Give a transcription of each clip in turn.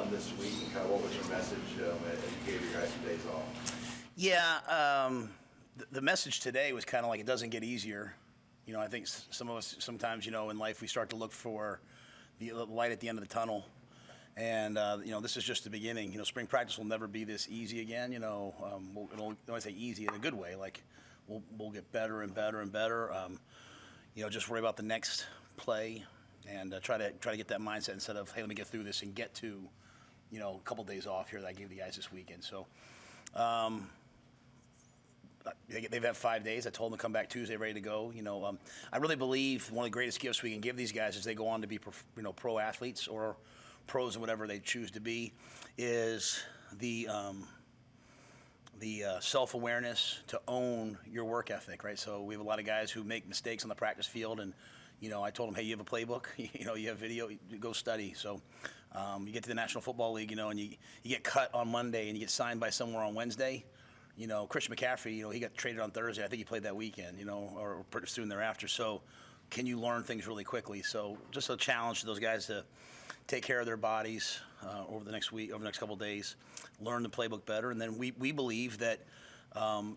done this week, and kind of what was your message as you gave your guys some days off? Yeah, the message today was kind of like it doesn't get easier. I think some of us sometimes, in life we start to look for the light at the end of the tunnel. And, this is just the beginning. Spring practice will never be this easy again. When I say easy in a good way, like we'll get better and better and better. Just worry about the next play and try to get that mindset instead of, hey, let me get through this and get to, a couple days off here that I gave the guys this weekend. So they've had 5 days. I told them to come back Tuesday ready to go. I really believe one of the greatest gifts we can give these guys as they go on to be, pro athletes or pros and whatever they choose to be, is the self-awareness to own your work ethic, right? So we have a lot of guys who make mistakes on the practice field, and I told them, hey, you have a playbook, you have video, go study. So you get to the National Football League, and you get cut on Monday and you get signed by somewhere on Wednesday. Christian McCaffrey, he got traded on Thursday. I think he played that weekend, or pretty soon thereafter. So can you learn things really quickly? So just a challenge to those guys to take care of their bodies over the next week, over the next couple of days, learn the playbook better. And then we believe that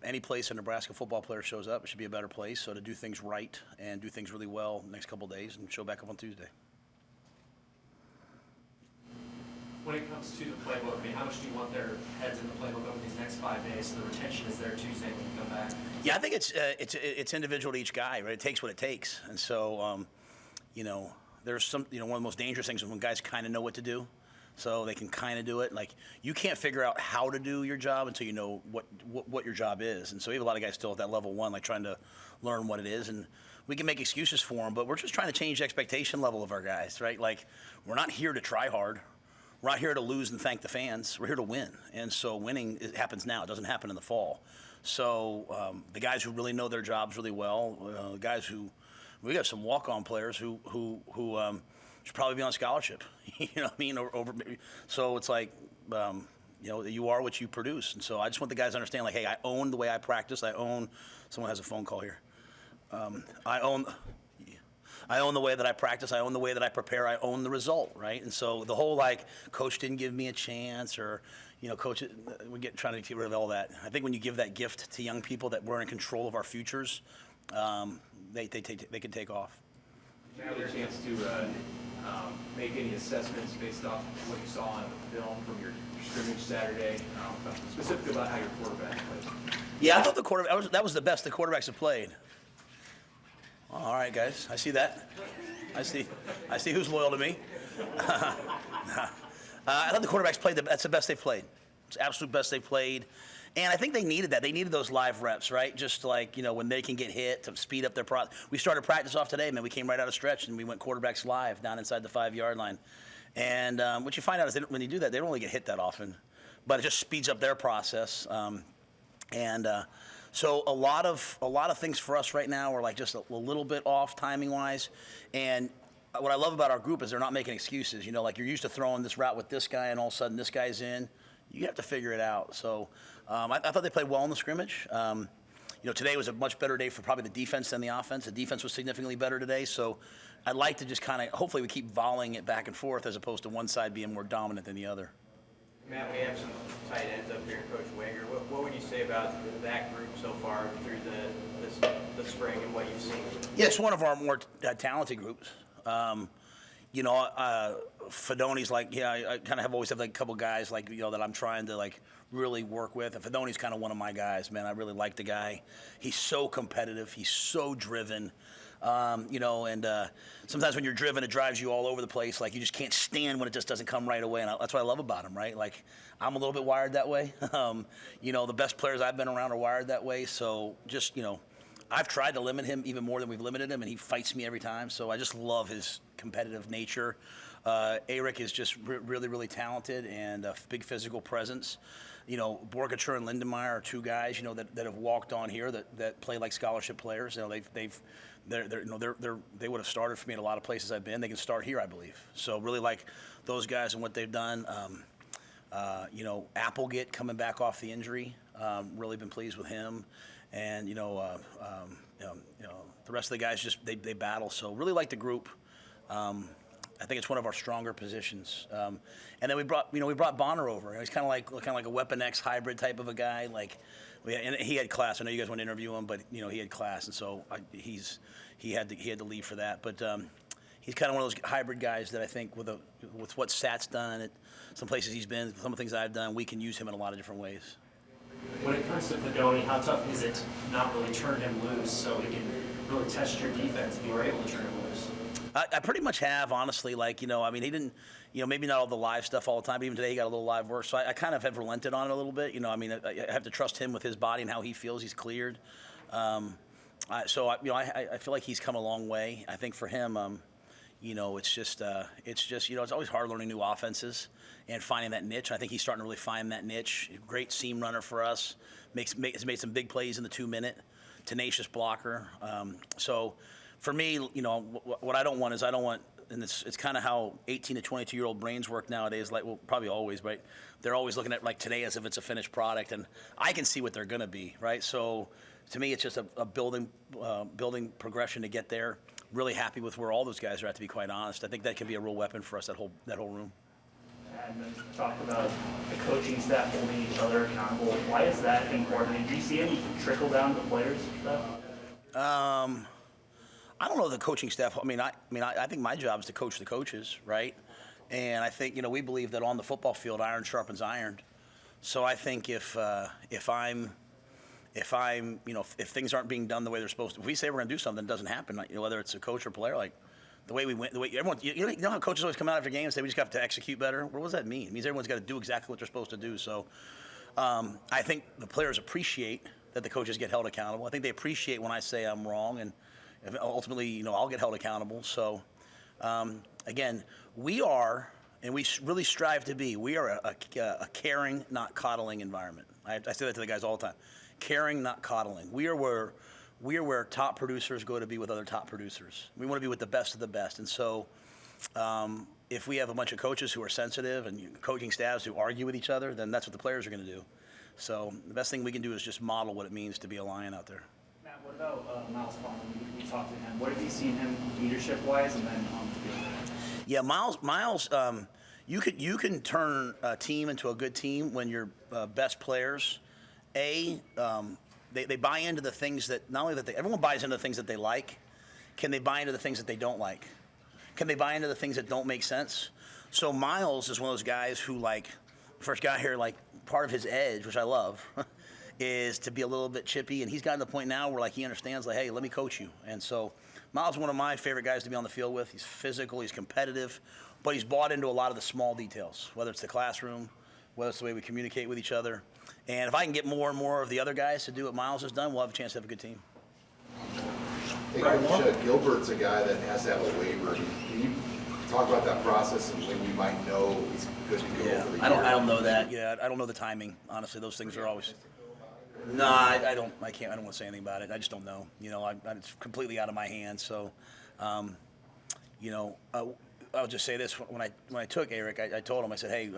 any place a Nebraska football player shows up, it should be a better place. So to do things right and do things really well the next couple of days and show back up on Tuesday. When it comes to the playbook, how much do you want their heads in the playbook over these next 5 days so the retention is there Tuesday when you come back? Yeah, I think it's individual to each guy, right? It takes what it takes. And so, there's some, one of the most dangerous things is when guys kind of know what to do, so they can kind of do it. Like, you can't figure out how to do your job until you know what your job is. And so we have a lot of guys still at that level one, like trying to learn what it is. And we can make excuses for them, but we're just trying to change the expectation level of our guys, right? Like, we're not here to try hard. We're not here to lose and thank the fans. We're here to win. And so winning, it happens now. It doesn't happen in the fall. So the guys who really know their jobs really well, guys who, we got some walk-on players who should probably be on scholarship. You know what I mean? So it's like, you are what you produce. And so I just want the guys to understand, like, hey, I own the way I practice. Someone has a phone call here. I own the way that I practice. I own the way that I prepare. I own the result, right? And so the whole, like, coach didn't give me a chance, or, coach, trying to get rid of all that. I think when you give that gift to young people that we're in control of our futures, they can take off. Did you get a chance to make any assessments based off what you saw on the film from your scrimmage Saturday, specifically about how your quarterback played? Yeah, I thought the quarterback that was the best the quarterbacks have played. All right, guys, I see that. I see who's loyal to me. I thought the quarterbacks played. That's the best they've played. It's the absolute best they've played. And I think they needed that. They needed those live reps, right? Just like, when they can get hit to speed up their process. We started practice off today, man. We came right out of stretch, and we went quarterbacks live down inside the 5-yard line. And what you find out is when you do that, they don't really get hit that often. But it just speeds up their process. So a lot of things for us right now are like just a little bit off timing-wise. And what I love about our group is they're not making excuses. Like, you're used to throwing this route with this guy, and all of a sudden this guy's in. You have to figure it out. So I thought they played well in the scrimmage. Today was a much better day for probably the defense than the offense. The defense was significantly better today. So I'd like to just kind of, hopefully we keep volleying it back and forth as opposed to one side being more dominant than the other. Matt, we have some tight ends up here, Coach Wager. What would you say about that group so far through the spring and what you've seen? Yeah, it's one of our more talented groups. Fedoni's like, I kind of have always have like a couple guys like, that I'm trying to like really work with. And Fedoni's kind of one of my guys, man. I really like the guy. He's so competitive. He's so driven. And sometimes when you're driven, it drives you all over the place. Like, you just can't stand when it just doesn't come right away. And that's what I love about him, right? Like, I'm a little bit wired that way. The best players I've been around are wired that way. So just, I've tried to limit him even more than we've limited him, and he fights me every time. So I just love his competitive nature. Eric is just really, really talented and a big physical presence. Borgature and Lindenmeyer are two guys, that have walked on here that play like scholarship players. They would have started for me at a lot of places I've been. They can start here, I believe. So really like those guys and what they've done. Applegate coming back off the injury, really been pleased with him. And the rest of the guys just they battle. So really like the group. I think it's one of our stronger positions. And then we brought Bonner over. He's kind of like a Weapon X hybrid type of a guy. And he had class. I know you guys want to interview him, but he had class, and so he had to leave for that. But he's kind of one of those hybrid guys that I think with what Sat's done at some places he's been, some of the things I've done, we can use him in a lot of different ways. When it comes to Fedoni, how tough is it to not really turn him loose so he can really test your defense if you were able to turn him loose? I pretty much have, honestly. He didn't, maybe not all the live stuff all the time. But even today, he got a little live work. So I kind of have relented on it a little bit. I have to trust him with his body and how he feels. He's cleared. I feel like he's come a long way. I think for him, it's always hard learning new offenses and finding that niche. I think he's starting to really find that niche. Great seam runner for us. Has made some big plays in the 2-minute. Tenacious blocker. So for me, what I don't want, and it's kind of how 18 to 22-year-old brains work nowadays. Probably always, right? They're always looking at today as if it's a finished product, and I can see what they're going to be, right? So to me, it's just a building progression to get there. Really happy with where all those guys are at, to be quite honest. I think that can be a real weapon for us, that whole room. And then talk about the coaching staff holding each other accountable. Why is that important? Do you see any trickle down to players? I don't know the coaching staff. I think my job is to coach the coaches, right? And I think we believe that on the football field, iron sharpens iron. So I think if things aren't being done the way they're supposed to, if we say we're going to do something, it doesn't happen. Whether it's a coach or player, the way we went, everyone, you know how coaches always come out after games and say we just got to execute better. What does that mean? It means everyone's got to do exactly what they're supposed to do. So I think the players appreciate that the coaches get held accountable. I think they appreciate when I say I'm wrong, and ultimately, I'll get held accountable. So again, we are, and we really strive to be, we are a caring, not coddling environment. I say that to the guys all the time. Caring, not coddling. We are where top producers go to be with other top producers. We want to be with the best of the best. And so if we have a bunch of coaches who are sensitive and coaching staffs who argue with each other, then that's what the players are going to do. So the best thing we can do is just model what it means to be a Lion out there. Matt, what about Miles Farmer? We talked to him. What have you seen him leadership-wise and then on the field? Yeah, Miles, you can turn a team into a good team when your best players, they buy into the things that, not only that everyone buys into the things that they like, can they buy into the things that they don't like? Can they buy into the things that don't make sense? So Miles is one of those guys who, first guy here, part of his edge, which I love, is to be a little bit chippy, and he's gotten to the point now where he understands, hey, let me coach you. And so Miles is one of my favorite guys to be on the field with. He's physical, he's competitive, but he's bought into a lot of the small details, whether it's the classroom, whether it's the way we communicate with each other. And if I can get more and more of the other guys to do what Miles has done, we'll have a chance to have a good team. Hey, Coach, Gilbert's a guy that has to have a waiver. Can you talk about that process and when you might know he's good to go over the year? I don't know that. Yeah, I don't know the timing. Honestly, those things are always. No, I don't. I can't. I don't want to say anything about it. I just don't know. It's completely out of my hands. So, I'll just say this: when I took Eric, I told him, I said, hey,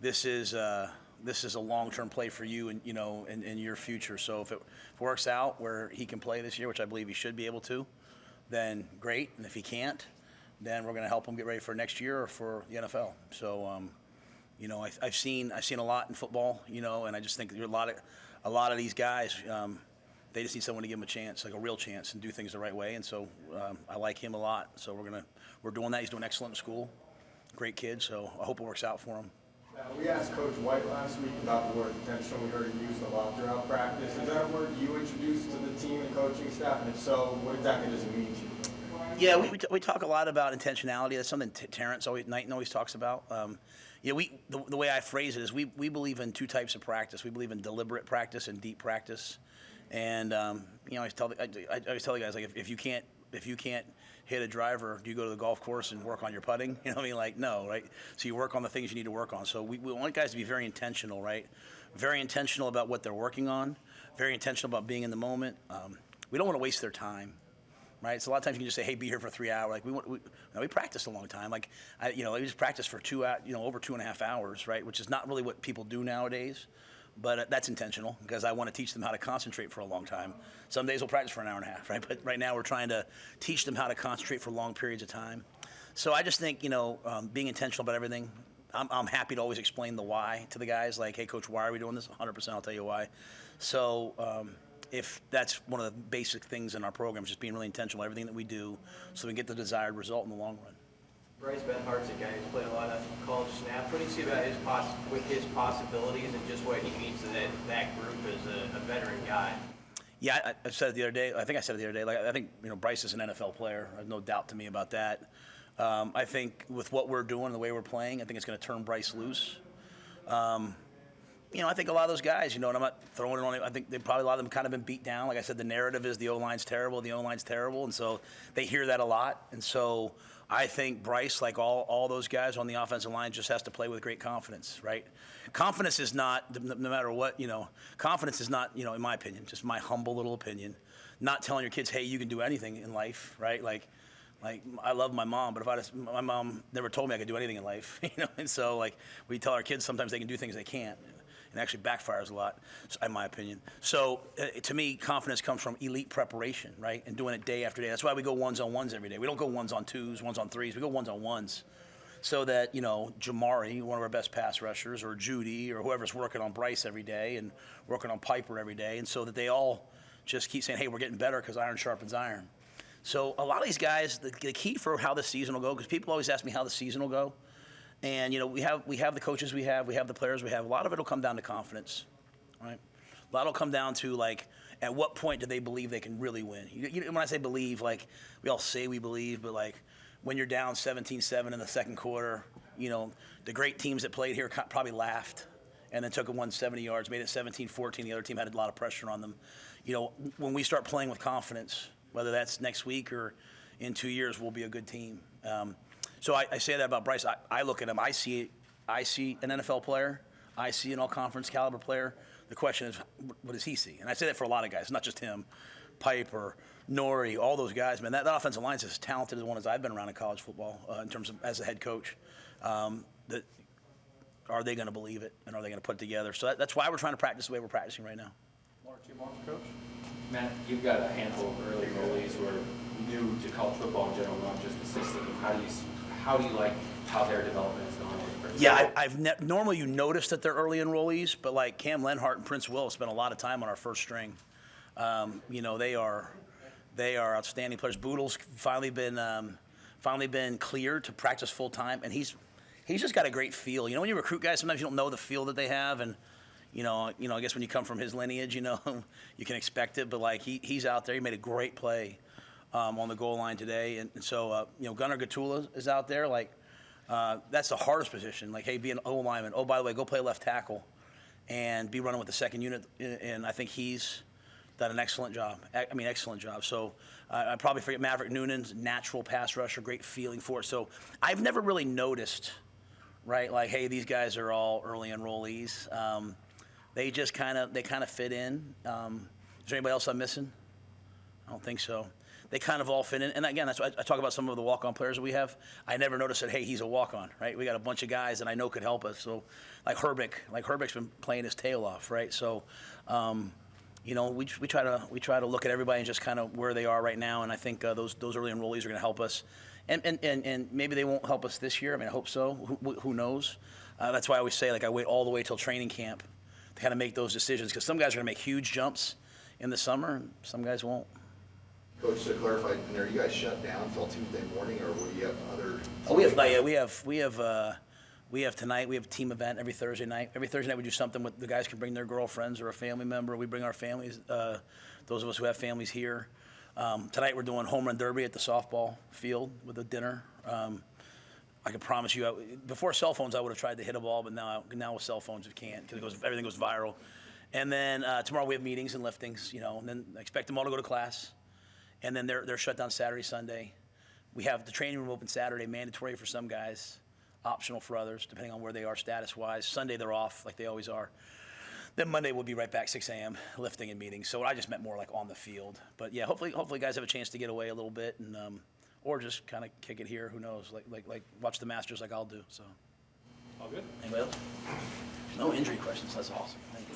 this is a long-term play for you and in your future. So if it works out where he can play this year, which I believe he should be able to, then great. And if he can't, then we're going to help him get ready for next year or for the NFL. So, I've seen a lot in football, and I just think there are a lot of these guys. They just need someone to give them a chance, a real chance, and do things the right way. And so I like him a lot. So we're doing that. He's doing excellent in school. Great kid. So I hope it works out for him. We asked Coach White last week about the word intentional. We heard him use it a lot throughout practice. Is that a word you introduced to the team and coaching staff? And if so, what exactly does it mean to you? Yeah, we talk a lot about intentionality. That's something Terrence Knighton always talks about. The way I phrase it is we believe in two types of practice. We believe in deliberate practice and deep practice. And I always tell the guys, if you can't hit a driver, do you go to the golf course and work on your putting? No, right? So you work on the things you need to work on. So we want guys to be very intentional, right? Very intentional about what they're working on. Very intentional about being in the moment. We don't want to waste their time, right? So a lot of times you can just say, hey, be here for 3 hours. We practiced a long time. We just practiced for over 2.5 hours, right? Which is not really what people do nowadays. But that's intentional because I want to teach them how to concentrate for a long time. Some days we'll practice for an hour and a half, right? But right now we're trying to teach them how to concentrate for long periods of time. So I just think, being intentional about everything. I'm happy to always explain the why to the guys. Like, hey, Coach, why are we doing this? 100%, I'll tell you why. So if that's one of the basic things in our program, is just being really intentional about everything that we do so we can get the desired result in the long run. Bryce Benhart's a guy who's played a lot of college snaps. What do you see about his possibilities and just what he means to that group as a veteran guy? Yeah, I said it the other day. I think I said it the other day. Like, I think Bryce is an NFL player. There's no doubt to me about that. I think with what we're doing, the way we're playing, I think it's going to turn Bryce loose. I think a lot of those guys, and I'm not throwing it on it. I think a lot of them kind of been beat down. Like I said, the narrative is the O-line's terrible, and so they hear that a lot. And so I think Bryce, like all those guys on the offensive line, just has to play with great confidence, right? Confidence is not, no matter what, confidence is not, in my opinion, just my humble little opinion, not telling your kids, hey, you can do anything in life, right? Like I love my mom, but my mom never told me I could do anything in life, And so we tell our kids sometimes they can do things they can't, and it actually backfires a lot, in my opinion. So to me, confidence comes from elite preparation, right, and doing it day after day. That's why we go ones-on-ones every day. We don't go ones-on-twos, ones-on-threes. We go ones-on-ones, so that Jamari, one of our best pass rushers, or Judy, or whoever's working on Bryce every day and working on Piper every day, and so that they all just keep saying, hey, we're getting better because iron sharpens iron. So a lot of these guys, the key for how the season will go, because people always ask me how the season will go, and we have the coaches we have the players we have. A lot of it will come down to confidence, right? A lot will come down to at what point do they believe they can really win? When I say believe, we all say we believe, but when you're down 17-7 in the second quarter, the great teams that played here probably laughed and then took it 170 yards, made it 17-14. The other team had a lot of pressure on them. When we start playing with confidence, whether that's next week or in 2 years, we'll be a good team. So I say that about Bryce. I look at him. I see an NFL player. I see an all-conference caliber player. The question is, what does he see? And I say that for a lot of guys, not just him. Piper, Nori, all those guys, man. That offensive line is as talented as one as I've been around in college football in terms of as a head coach. Are they going to believe it, and are they going to put it together? So that's why we're trying to practice the way we're practicing right now. One or two more, Coach? Matt, you've got a handful of early enrollees who are new to college football in general, not just the system. How do you like how their development is going? Yeah, normally you notice that they're early enrollees, but Cam Lenhart and Prince Will spent a lot of time on our first string. They are outstanding players. Boodle's finally been cleared to practice full time, and he's just got a great feel. When you recruit guys, sometimes you don't know the feel that they have, and I guess when you come from his lineage, you can expect it. But he's out there. He made a great play on the goal line today, and so Gunnar Gatula is out there. That's the hardest position. Hey, be an O lineman. Oh, by the way, go play left tackle, and be running with the second unit. And I think he's done an excellent job. Excellent job. So I probably forget Maverick Noonan's natural pass rusher, great feeling for it. So I've never really noticed, right? Hey, these guys are all early enrollees. They just kind of fit in. Is there anybody else I'm missing? I don't think so. They kind of all fit in. And again, that's why I talk about some of the walk-on players that we have. I never noticed that, hey, he's a walk-on, right? We got a bunch of guys that I know could help us. So Herbeck's been playing his tail off, right? So, we try to look at everybody and just kind of where they are right now. And I think those early enrollees are going to help us. And maybe they won't help us this year. I hope so. Who knows? That's why I always say, I wait all the way till training camp to kind of make those decisions, because some guys are going to make huge jumps in the summer, and some guys won't. Coach, to clarify, are you guys shut down until Tuesday morning, or will you have other? Oh, we have tonight. We have a team event every Thursday night. Every Thursday night we do something with the guys can bring their girlfriends or a family member. We bring our families. Those of us who have families here. Tonight we're doing home run derby at the softball field with a dinner. I can promise you, before cell phones, I would have tried to hit a ball, but now with cell phones, you can't, because everything goes viral. And then tomorrow we have meetings and liftings, and then I expect them all to go to class. And then they're shut down Saturday, Sunday. We have the training room open Saturday, mandatory for some guys, optional for others, depending on where they are status-wise. Sunday they're off, like they always are. Then Monday we'll be right back, 6 a.m., lifting and meetings. So I just meant more on the field. But yeah, hopefully guys have a chance to get away a little bit, and or just kind of kick it here. Who knows? Like watch the Masters like I'll do. So. All good. Anybody else? No injury questions. That's awesome. Thank you.